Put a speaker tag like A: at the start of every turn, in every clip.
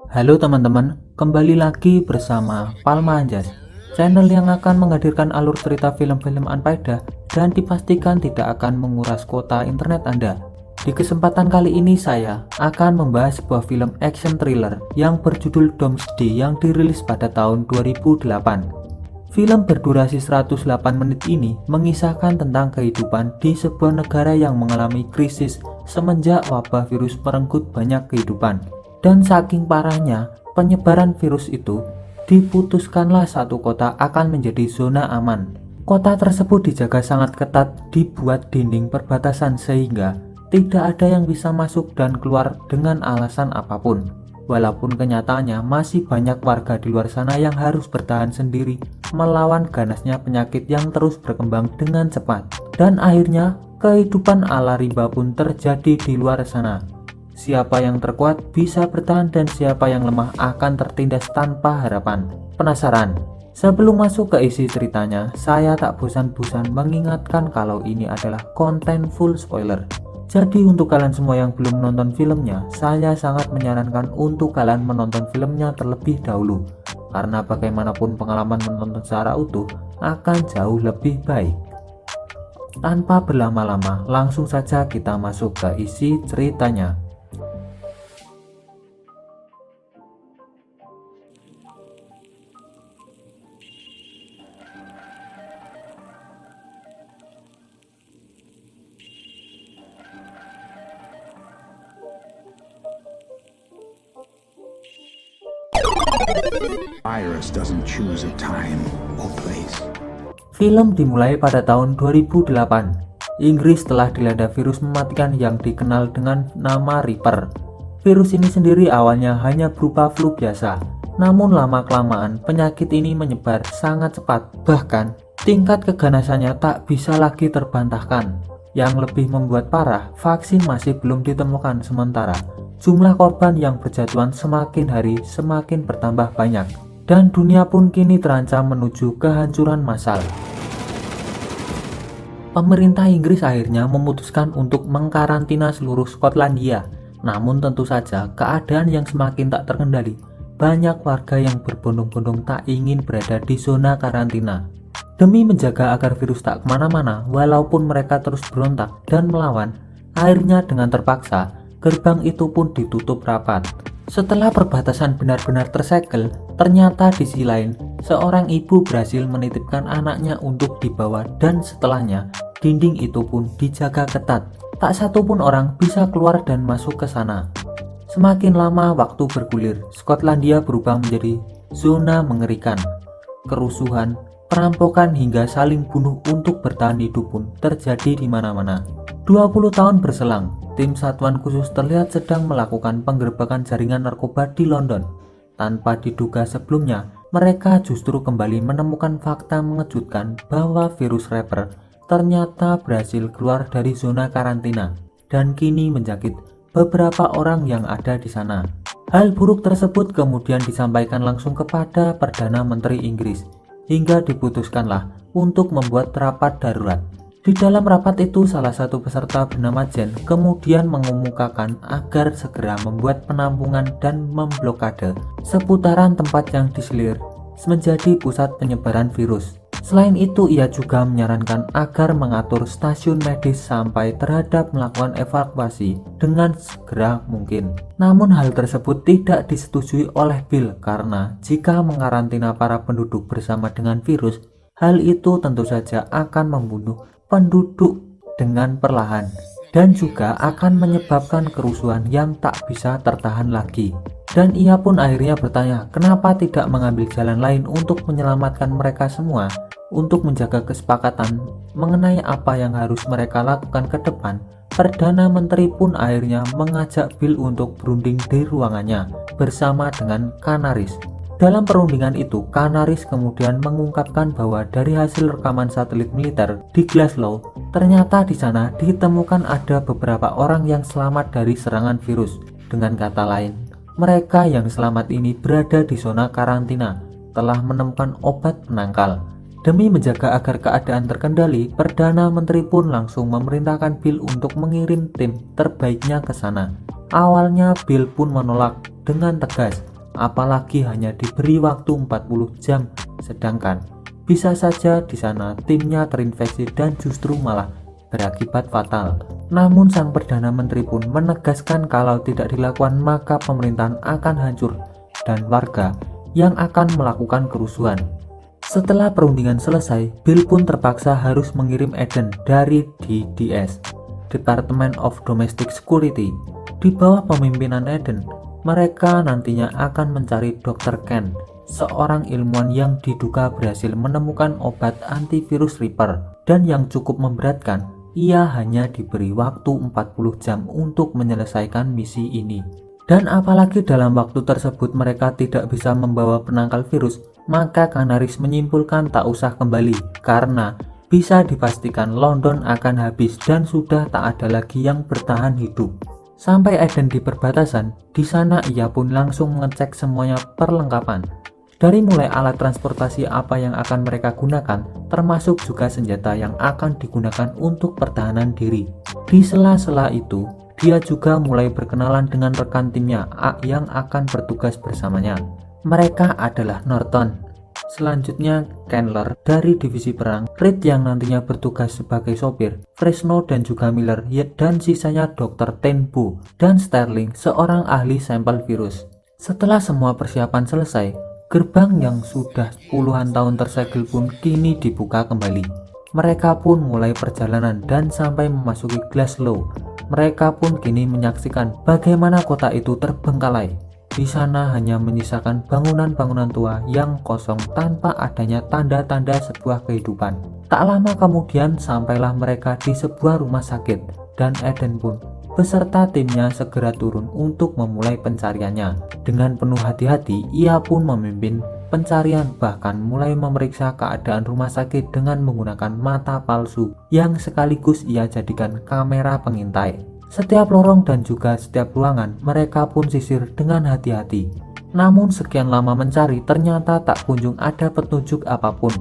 A: Halo teman-teman, kembali lagi bersama Palma Anjas, channel yang akan menghadirkan alur cerita film-film unfaedah dan dipastikan tidak akan menguras kuota internet Anda. Di kesempatan kali ini saya akan membahas sebuah film action thriller yang berjudul Doomsday yang dirilis pada tahun 2008. Film berdurasi 108 menit ini mengisahkan tentang kehidupan di sebuah negara yang mengalami krisis semenjak wabah virus merenggut banyak kehidupan. Dan saking parahnya penyebaran virus itu, diputuskanlah satu kota akan menjadi zona aman. Kota tersebut dijaga sangat ketat, dibuat dinding perbatasan sehingga tidak ada yang bisa masuk dan keluar dengan alasan apapun. Walaupun kenyataannya masih banyak warga di luar sana yang harus bertahan sendiri melawan ganasnya penyakit yang terus berkembang dengan cepat. Dan akhirnya kehidupan ala rimba pun terjadi di luar sana. Siapa yang terkuat bisa bertahan dan siapa yang lemah akan tertindas tanpa harapan. Penasaran? Sebelum masuk ke isi ceritanya, saya tak bosan-bosan mengingatkan kalau ini adalah konten full spoiler. Jadi untuk kalian semua yang belum menonton filmnya, saya sangat menyarankan untuk kalian menonton filmnya terlebih dahulu. Karena bagaimanapun pengalaman menonton secara utuh akan jauh lebih baik. Tanpa berlama-lama, langsung saja kita masuk ke isi ceritanya.
B: Virus doesn't choose a time or place.
A: Film dimulai pada tahun 2008. Inggris telah dilanda virus mematikan yang dikenal dengan nama Reaper. Virus ini sendiri awalnya hanya berupa flu biasa, namun lama-kelamaan penyakit ini menyebar sangat cepat. Bahkan tingkat keganasannya tak bisa lagi terbantahkan. Yang lebih membuat parah, vaksin masih belum ditemukan sementara jumlah korban yang berjatuhan semakin hari semakin bertambah banyak. Dan dunia pun kini terancam menuju kehancuran massal. Pemerintah Inggris akhirnya memutuskan untuk mengkarantina seluruh Skotlandia. Namun tentu saja keadaan yang semakin tak terkendali. Banyak warga yang berbondong-bondong tak ingin berada di zona karantina. Demi menjaga agar virus tak kemana-mana, walaupun mereka terus berontak dan melawan, akhirnya dengan terpaksa gerbang itu pun ditutup rapat. Setelah perbatasan benar-benar tersegel, ternyata di sisi lain, seorang ibu berhasil menitipkan anaknya untuk dibawa dan setelahnya, dinding itu pun dijaga ketat. Tak satu pun orang bisa keluar dan masuk ke sana. Semakin lama waktu bergulir, Skotlandia berubah menjadi zona mengerikan. Kerusuhan, perampokan hingga saling bunuh untuk bertahan hidup pun terjadi di mana-mana. 20 tahun berselang, tim satuan khusus terlihat sedang melakukan penggerbekan jaringan narkoba di London. Tanpa diduga sebelumnya, mereka justru kembali menemukan fakta mengejutkan bahwa virus Reaper ternyata berhasil keluar dari zona karantina dan kini menjangkit beberapa orang yang ada di sana. Hal buruk tersebut kemudian disampaikan langsung kepada Perdana Menteri Inggris hingga diputuskanlah untuk membuat rapat darurat. Di dalam rapat itu salah satu peserta bernama Jen kemudian mengemukakan agar segera membuat penampungan dan memblokade seputaran tempat yang diselir menjadi pusat penyebaran virus. Selain itu ia juga menyarankan agar mengatur stasiun medis sampai terhadap melakukan evakuasi dengan segera mungkin. Namun hal tersebut tidak disetujui oleh Bill karena jika mengarantina para penduduk bersama dengan virus, hal itu tentu saja akan membunuh penduduk dengan perlahan dan juga akan menyebabkan kerusuhan yang tak bisa tertahan lagi. Dan ia pun akhirnya bertanya kenapa tidak mengambil jalan lain untuk menyelamatkan mereka semua. Untuk menjaga kesepakatan mengenai apa yang harus mereka lakukan ke depan, Perdana Menteri pun akhirnya mengajak Bill untuk berunding di ruangannya bersama dengan Canaris. Dalam perundingan itu, Canaris kemudian mengungkapkan bahwa dari hasil rekaman satelit militer di Glasgow, ternyata di sana ditemukan ada beberapa orang yang selamat dari serangan virus. Dengan kata lain, mereka yang selamat ini berada di zona karantina, telah menemukan obat penangkal. Demi menjaga agar keadaan terkendali, Perdana Menteri pun langsung memerintahkan Bill untuk mengirim tim terbaiknya ke sana. Awalnya Bill pun menolak dengan tegas. apalagi hanya diberi waktu 40 jam, sedangkan bisa saja di sana timnya terinfeksi dan justru malah berakibat fatal. Namun sang Perdana Menteri pun menegaskan kalau tidak dilakukan maka pemerintahan akan hancur dan warga yang akan melakukan kerusuhan. Setelah perundingan selesai, Bill pun terpaksa harus mengirim Eden dari DDS, Department of Domestic Security. Di bawah pemimpinan Eden, mereka nantinya akan mencari Dr. Ken, seorang ilmuwan yang diduga berhasil menemukan obat antivirus Reaper, dan yang cukup memberatkan, ia hanya diberi waktu 40 jam untuk menyelesaikan misi ini. Dan apalagi dalam waktu tersebut mereka tidak bisa membawa penangkal virus, maka Canaris menyimpulkan tak usah kembali karena bisa dipastikan London akan habis dan sudah tak ada lagi yang bertahan hidup. Sampai Eden di perbatasan, di sana ia pun langsung mengecek semuanya perlengkapan. Dari mulai alat transportasi apa yang akan mereka gunakan, termasuk juga senjata yang akan digunakan untuk pertahanan diri. Di sela-sela itu, dia juga mulai berkenalan dengan rekan timnya yang akan bertugas bersamanya. Mereka adalah Norton, selanjutnya Candler dari divisi perang, Reed yang nantinya bertugas sebagai sopir, Fresno dan juga Miller, dan sisanya Dr. Tenbu dan Sterling, seorang ahli sampel virus. Setelah semua persiapan selesai, gerbang yang sudah puluhan tahun tersegel pun kini dibuka kembali. Mereka pun mulai perjalanan dan sampai memasuki Glasgow. Mereka pun kini menyaksikan bagaimana kota itu terbengkalai. Di sana hanya menyisakan bangunan-bangunan tua yang kosong tanpa adanya tanda-tanda sebuah kehidupan. Tak lama kemudian sampailah mereka di sebuah rumah sakit dan Eden pun beserta timnya segera turun untuk memulai pencariannya. Dengan penuh hati-hati, ia pun memimpin pencarian, bahkan mulai memeriksa keadaan rumah sakit dengan menggunakan mata palsu yang sekaligus ia jadikan kamera pengintai. Setiap lorong dan juga setiap ruangan mereka pun sisir dengan hati-hati. Namun sekian lama mencari ternyata tak kunjung ada petunjuk apapun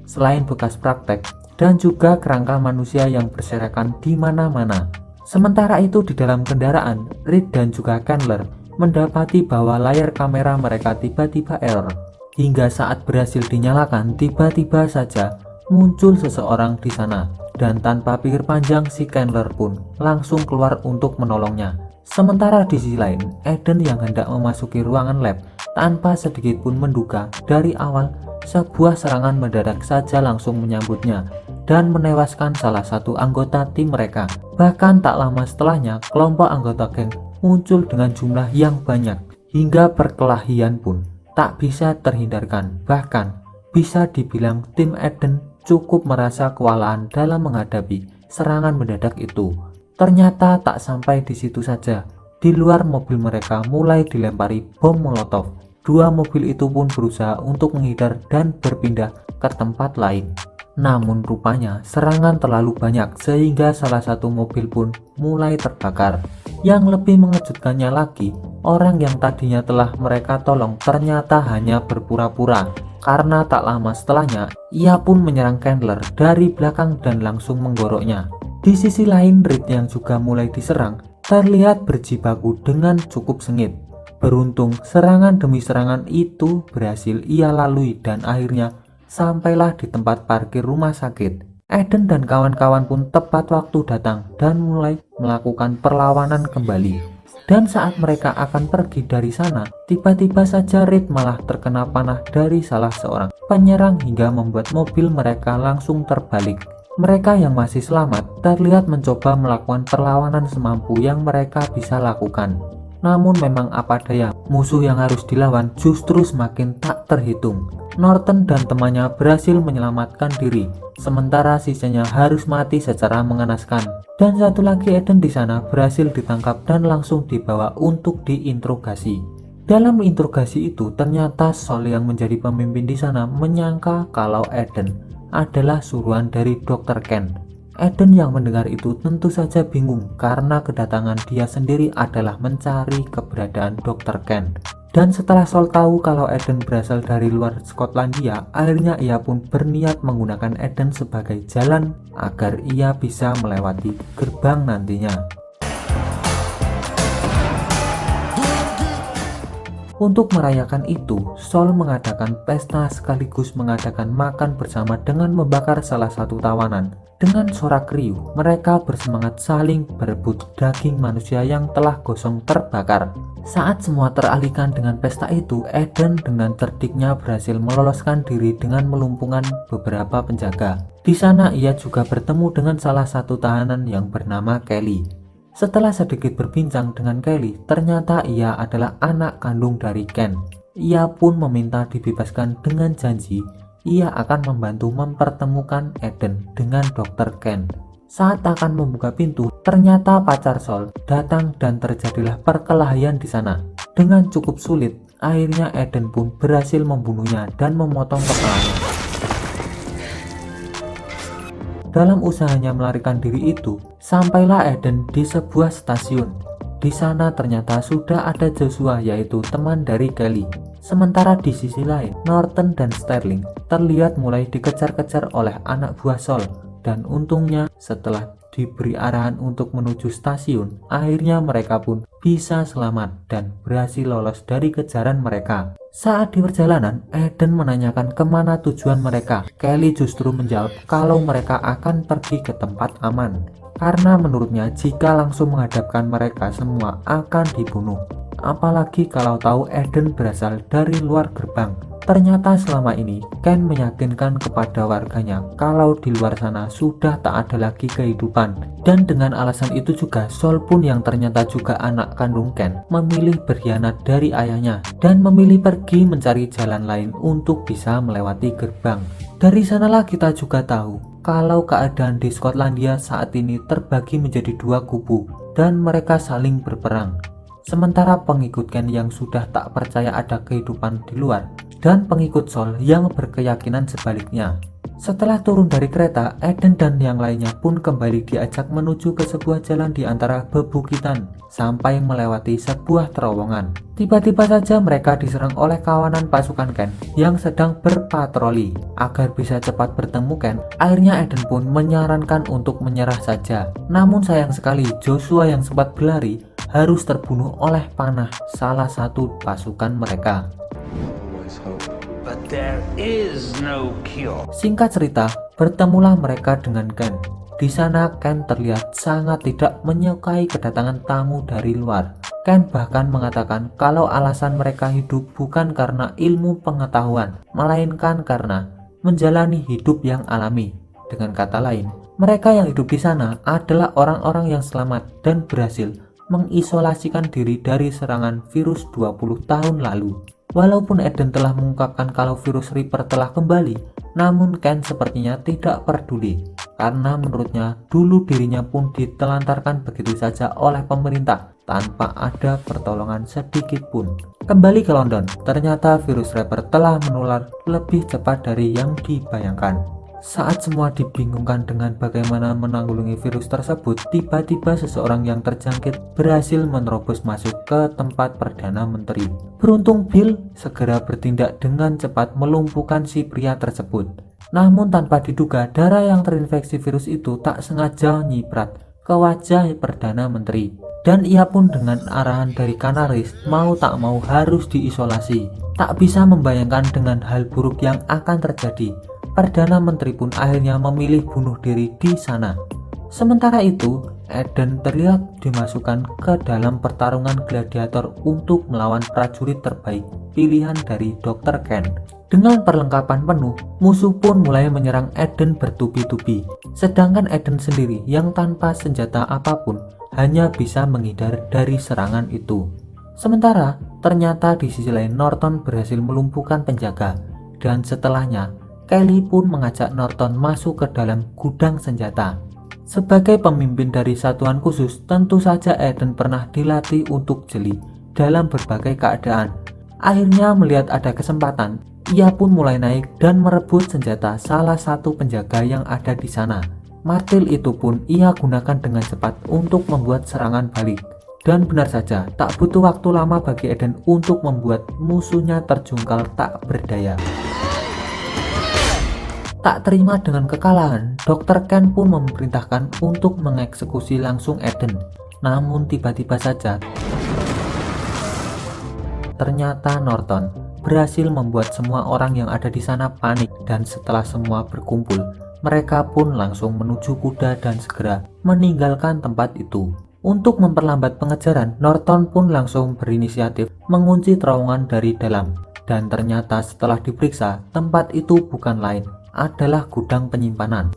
A: selain bekas praktek dan juga kerangka manusia yang berserakan di mana-mana. Sementara itu di dalam kendaraan, Reed dan juga Candler mendapati bahwa layar kamera mereka tiba-tiba error. Hingga saat berhasil dinyalakan, tiba-tiba saja muncul seseorang di sana. Dan tanpa pikir panjang si Candler pun langsung keluar untuk menolongnya. Sementara di sisi lain, Eden yang hendak memasuki ruangan lab tanpa sedikit pun menduga dari awal sebuah serangan mendadak saja langsung menyambutnya dan menewaskan salah satu anggota tim mereka. Bahkan tak lama setelahnya, kelompok anggota geng muncul dengan jumlah yang banyak hingga perkelahian pun tak bisa terhindarkan. Bahkan bisa dibilang tim Eden cukup merasa kewalahan dalam menghadapi serangan mendadak itu. Ternyata tak sampai di situ saja. Di luar mobil mereka mulai dilempari bom molotov. Dua mobil itu pun berusaha untuk menghindar dan berpindah ke tempat lain. Namun rupanya serangan terlalu banyak sehingga salah satu mobil pun mulai terbakar. Yang lebih mengejutkannya lagi, orang yang tadinya telah mereka tolong ternyata hanya berpura-pura. Karena tak lama setelahnya, ia pun menyerang Candler dari belakang dan langsung menggoroknya. Di sisi lain, Reed yang juga mulai diserang, terlihat berjibaku dengan cukup sengit. Beruntung, serangan demi serangan itu berhasil ia lalui dan akhirnya sampailah di tempat parkir rumah sakit. Eden dan kawan-kawan pun tepat waktu datang dan mulai melakukan perlawanan kembali. Dan saat mereka akan pergi dari sana, tiba-tiba saja Reed malah terkena panah dari salah seorang penyerang hingga membuat mobil mereka langsung terbalik. Mereka yang masih selamat terlihat mencoba melakukan perlawanan semampu yang mereka bisa lakukan. Namun memang apa daya, musuh yang harus dilawan justru semakin tak terhitung. Norton dan temannya berhasil menyelamatkan diri, sementara sisanya harus mati secara mengenaskan. Dan satu lagi Eden di sana berhasil ditangkap dan langsung dibawa untuk diinterogasi. Dalam interogasi itu ternyata Sol yang menjadi pemimpin di sana menyangka kalau Eden adalah suruhan dari Dr. Ken. Eden yang mendengar itu tentu saja bingung karena kedatangan dia sendiri adalah mencari keberadaan Dr. Ken. Dan setelah Sol tahu kalau Eden berasal dari luar Skotlandia, akhirnya ia pun berniat menggunakan Eden sebagai jalan agar ia bisa melewati gerbang nantinya. Untuk merayakan itu, Saul mengadakan pesta sekaligus mengadakan makan bersama dengan membakar salah satu tawanan. Dengan sorak riuh, mereka bersemangat saling berebut daging manusia yang telah gosong terbakar. Saat semua teralihkan dengan pesta itu, Eden dengan cerdiknya berhasil meloloskan diri dengan melumpuhkan beberapa penjaga. Di sana ia juga bertemu dengan salah satu tahanan yang bernama Kelly. Setelah sedikit berbincang dengan Kelly, ternyata ia adalah anak kandung dari Ken. Ia pun meminta dibebaskan dengan janji ia akan membantu mempertemukan Eden dengan Dr. Ken. Saat akan membuka pintu, ternyata pacar Saul datang dan terjadilah perkelahian di sana. Dengan cukup sulit, akhirnya Eden pun berhasil membunuhnya dan memotong kepalanya. Dalam usahanya melarikan diri itu, sampailah Eden di sebuah stasiun. Di sana ternyata sudah ada Joshua, yaitu teman dari Kelly. Sementara di sisi lain, Norton dan Sterling terlihat mulai dikejar-kejar oleh anak buah Saul. Dan untungnya setelah diberi arahan untuk menuju stasiun, akhirnya mereka pun bisa selamat dan berhasil lolos dari kejaran mereka. Saat di perjalanan, Eden menanyakan kemana tujuan mereka. Kelly justru menjawab kalau mereka akan pergi ke tempat aman, karena menurutnya jika langsung menghadapkan mereka semua akan dibunuh. Apalagi kalau tahu Eden berasal dari luar gerbang. Ternyata selama ini Ken meyakinkan kepada warganya kalau di luar sana sudah tak ada lagi kehidupan. Dan dengan alasan itu juga Saul pun yang ternyata juga anak kandung Ken memilih berkhianat dari ayahnya dan memilih pergi mencari jalan lain untuk bisa melewati gerbang. Dari sanalah kita juga tahu kalau keadaan di Skotlandia saat ini terbagi menjadi dua kubu dan mereka saling berperang. Sementara pengikut Ken yang sudah tak percaya ada kehidupan di luar dan pengikut Saul yang berkeyakinan sebaliknya. Setelah turun dari kereta, Eden dan yang lainnya pun kembali diajak menuju ke sebuah jalan di antara bebukitan sampai melewati sebuah terowongan. Tiba-tiba saja mereka diserang oleh kawanan pasukan Ken yang sedang berpatroli. Agar bisa cepat bertemu Ken, akhirnya Eden pun menyarankan untuk menyerah saja. Namun sayang sekali Joshua yang sempat berlari harus terbunuh oleh panah salah satu pasukan mereka.
B: But there is no cure.
A: Singkat cerita, bertemulah mereka dengan Ken. Di sana Ken terlihat sangat tidak menyukai kedatangan tamu dari luar. Ken bahkan mengatakan kalau alasan mereka hidup bukan karena ilmu pengetahuan, melainkan karena menjalani hidup yang alami. Dengan kata lain, mereka yang hidup di sana adalah orang-orang yang selamat dan berhasil mengisolasikan diri dari serangan virus 20 tahun lalu. Walaupun Eden telah mengungkapkan kalau virus Reaper telah kembali, namun Ken sepertinya tidak peduli karena menurutnya dulu dirinya pun ditelantarkan begitu saja oleh pemerintah tanpa ada pertolongan sedikit pun. Kembali ke London, ternyata virus Reaper telah menular lebih cepat dari yang dibayangkan. Saat semua dibingungkan dengan bagaimana menanggulangi virus tersebut, tiba-tiba seseorang yang terjangkit berhasil menerobos masuk ke tempat Perdana Menteri. Beruntung Bill segera bertindak dengan cepat melumpuhkan si pria tersebut. Namun tanpa diduga, darah yang terinfeksi virus itu tak sengaja nyiprat ke wajah Perdana Menteri. Dan ia pun dengan arahan dari Canaris mau tak mau harus diisolasi. Tak bisa membayangkan dengan hal buruk yang akan terjadi. Perdana Menteri pun akhirnya memilih bunuh diri di sana. Sementara itu, Eden terlihat dimasukkan ke dalam pertarungan gladiator untuk melawan prajurit terbaik pilihan dari Dr. Ken. Dengan perlengkapan penuh, musuh pun mulai menyerang Eden bertubi-tubi. Sedangkan Eden sendiri yang tanpa senjata apapun hanya bisa menghindar dari serangan itu. Sementara, ternyata di sisi lain Norton berhasil melumpuhkan penjaga. Dan setelahnya, Kelly pun mengajak Norton masuk ke dalam gudang senjata. Sebagai pemimpin dari satuan khusus, tentu saja Eden pernah dilatih untuk jeli dalam berbagai keadaan. Akhirnya melihat ada kesempatan, ia pun mulai naik dan merebut senjata salah satu penjaga yang ada di sana. Martil itu pun ia gunakan dengan cepat untuk membuat serangan balik. Dan benar saja, tak butuh waktu lama bagi Eden untuk membuat musuhnya terjungkal tak berdaya. Tak terima dengan kekalahan, Dr. Ken pun memerintahkan untuk mengeksekusi langsung Eden. Namun tiba-tiba saja ternyata Norton berhasil membuat semua orang yang ada di sana panik, dan setelah semua berkumpul, mereka pun langsung menuju kuda dan segera meninggalkan tempat itu. Untuk memperlambat pengejaran, Norton pun langsung berinisiatif mengunci terowongan dari dalam, dan ternyata setelah diperiksa, tempat itu bukan lain adalah gudang penyimpanan.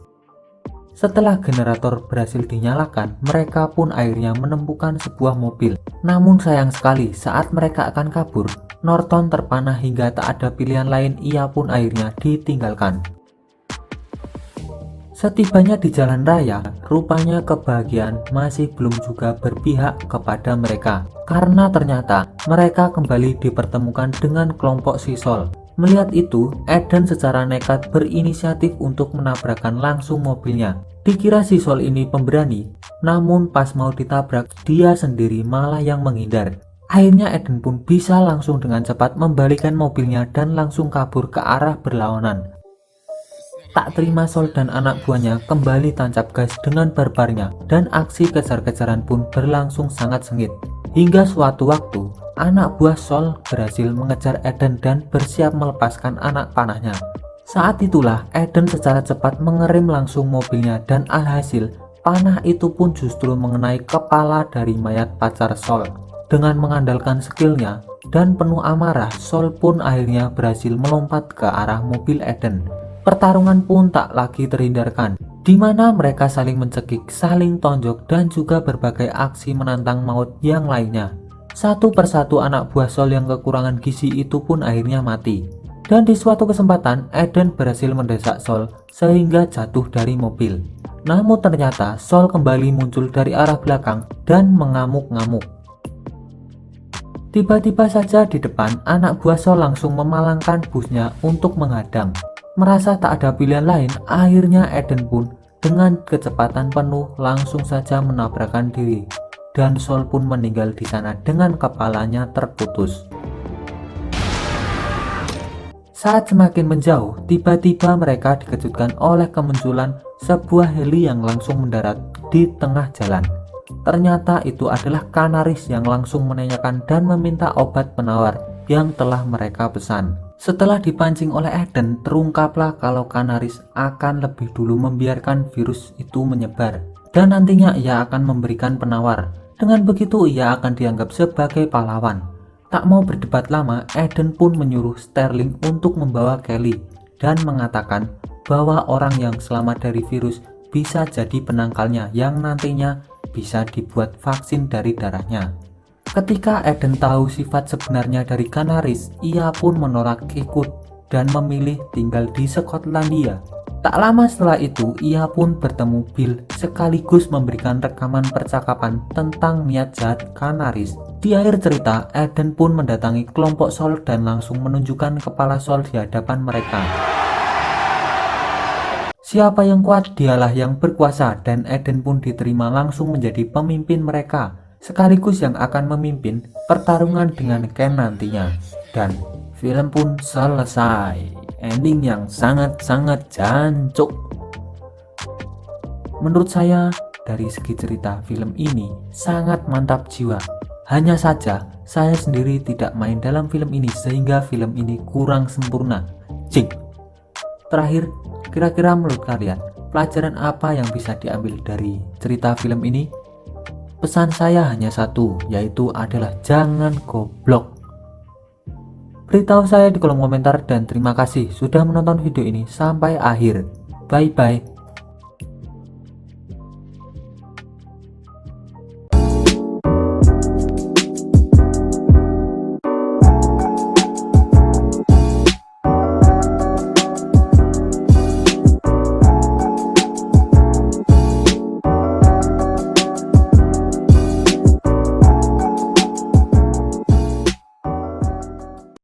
A: Setelah generator berhasil dinyalakan, mereka pun akhirnya menemukan sebuah mobil. Namun sayang sekali, saat mereka akan kabur, Norton terpanah hingga tak ada pilihan lain, ia pun akhirnya ditinggalkan. Setibanya di jalan raya, rupanya kebahagiaan masih belum juga berpihak kepada mereka, karena ternyata mereka kembali dipertemukan dengan kelompok si Sol. Melihat itu, Eden secara nekat berinisiatif untuk menabrakkan langsung mobilnya. Dikira si Sol ini pemberani, namun pas mau ditabrak, dia sendiri malah yang menghindar. Akhirnya Eden pun bisa langsung dengan cepat membalikan mobilnya dan langsung kabur ke arah berlawanan. Tak terima, Sol dan anak buahnya kembali tancap gas dengan barbarnya, dan aksi kejar-kejaran pun berlangsung sangat sengit. Hingga suatu waktu, anak buah Sol berhasil mengejar Eden dan bersiap melepaskan anak panahnya. Saat itulah Eden secara cepat mengerem langsung mobilnya, dan alhasil panah itu pun justru mengenai kepala dari mayat pacar Sol. Dengan mengandalkan skillnya dan penuh amarah, Sol pun akhirnya berhasil melompat ke arah mobil Eden. Pertarungan pun tak lagi terhindarkan, di mana mereka saling mencekik, saling tonjok, dan juga berbagai aksi menantang maut yang lainnya. Satu persatu anak buah Sol yang kekurangan gizi itu pun akhirnya mati. Dan di suatu kesempatan, Eden berhasil mendesak Sol sehingga jatuh dari mobil. Namun ternyata Sol kembali muncul dari arah belakang dan mengamuk-ngamuk. Tiba-tiba saja di depan, anak buah Sol langsung memalangkan busnya untuk menghadang. Merasa tak ada pilihan lain, akhirnya Eden pun dengan kecepatan penuh langsung saja menabrakkan diri, dan Sol pun meninggal di sana dengan kepalanya terputus. Saat semakin menjauh, tiba-tiba mereka dikejutkan oleh kemunculan sebuah heli yang langsung mendarat di tengah jalan. Ternyata itu adalah Canaris yang langsung menanyakan dan meminta obat penawar yang telah mereka pesan. Setelah dipancing oleh Eden, terungkaplah kalau Canaris akan lebih dulu membiarkan virus itu menyebar, dan nantinya ia akan memberikan penawar. Dengan begitu ia akan dianggap sebagai pahlawan. Tak mau berdebat lama, Eden pun menyuruh Sterling untuk membawa Kelly dan mengatakan bahwa orang yang selamat dari virus bisa jadi penangkalnya yang nantinya bisa dibuat vaksin dari darahnya. Ketika Eden tahu sifat sebenarnya dari Canaris, ia pun menolak ikut dan memilih tinggal di Skotlandia. Tak lama setelah itu, ia pun bertemu Bill sekaligus memberikan rekaman percakapan tentang niat jahat Canaris. Di akhir cerita, Eden pun mendatangi kelompok Sol dan langsung menunjukkan kepala Sol di hadapan mereka. Siapa yang kuat, dialah yang berkuasa, dan Eden pun diterima langsung menjadi pemimpin mereka, sekaligus yang akan memimpin pertarungan dengan Ken nantinya. Dan film pun selesai. Ending yang sangat-sangat jancuk. Menurut saya, dari segi cerita film ini sangat mantap jiwa. Hanya saja, saya sendiri tidak main dalam film ini sehingga film ini kurang sempurna. Cik. Terakhir, kira-kira menurut kalian, pelajaran apa yang bisa diambil dari cerita film ini? Pesan saya hanya satu, yaitu adalah jangan goblok. Beritahu saya di kolom komentar, dan terima kasih sudah menonton video ini sampai akhir. Bye bye.